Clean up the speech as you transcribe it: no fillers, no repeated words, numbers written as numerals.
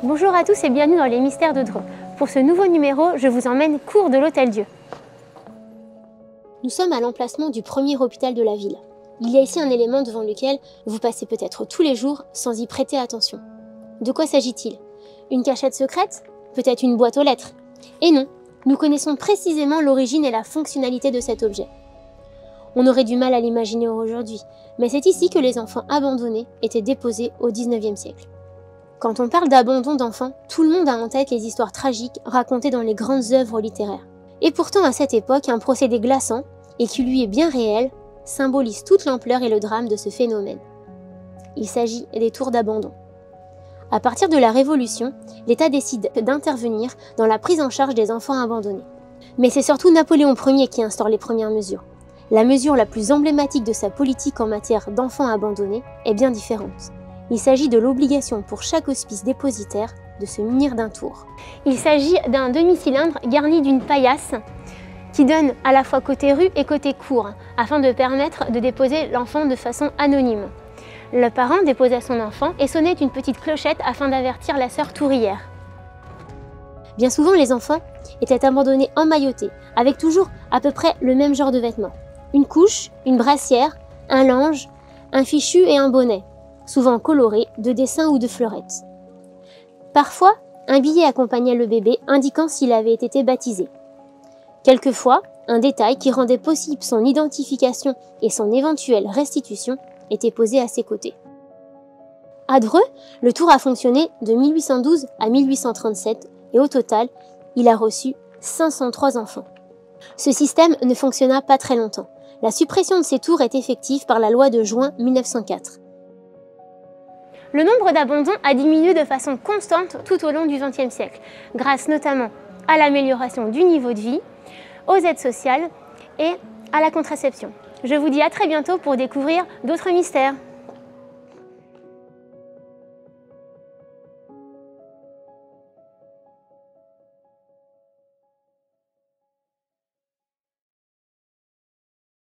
Bonjour à tous et bienvenue dans les Mystères de Dreux. Pour ce nouveau numéro, je vous emmène cours de l'Hôtel-Dieu. Nous sommes à l'emplacement du premier hôpital de la ville. Il y a ici un élément devant lequel vous passez peut-être tous les jours sans y prêter attention. De quoi s'agit-il? Une cachette secrète? Peut-être une boîte aux lettres? Et non, nous connaissons précisément l'origine et la fonctionnalité de cet objet. On aurait du mal à l'imaginer aujourd'hui, mais c'est ici que les enfants abandonnés étaient déposés au XIXe siècle. Quand on parle d'abandon d'enfants, tout le monde a en tête les histoires tragiques racontées dans les grandes œuvres littéraires. Et pourtant, à cette époque, un procédé glaçant, et qui lui est bien réel, symbolise toute l'ampleur et le drame de ce phénomène. Il s'agit des tours d'abandon. À partir de la Révolution, l'État décide d'intervenir dans la prise en charge des enfants abandonnés. Mais c'est surtout Napoléon Ier qui instaure les premières mesures. La mesure la plus emblématique de sa politique en matière d'enfants abandonnés est bien différente. Il s'agit de l'obligation pour chaque hospice dépositaire de se munir d'un tour. Il s'agit d'un demi-cylindre garni d'une paillasse qui donne à la fois côté rue et côté cour, afin de permettre de déposer l'enfant de façon anonyme. Le parent déposait son enfant et sonnait une petite clochette afin d'avertir la sœur tourière. Bien souvent, les enfants étaient abandonnés emmaillotés, avec toujours à peu près le même genre de vêtements. Une couche, une brassière, un lange, un fichu et un bonnet, souvent colorés de dessins ou de fleurettes. Parfois, un billet accompagnait le bébé indiquant s'il avait été baptisé. Quelquefois, un détail qui rendait possible son identification et son éventuelle restitution était posé à ses côtés. À Dreux, le tour a fonctionné de 1812 à 1837 et au total, il a reçu 503 enfants. Ce système ne fonctionna pas très longtemps. La suppression de ces tours est effective par la loi de juin 1904. Le nombre d'abandons a diminué de façon constante tout au long du XXe siècle, grâce notamment à l'amélioration du niveau de vie, aux aides sociales et à la contraception. Je vous dis à très bientôt pour découvrir d'autres mystères.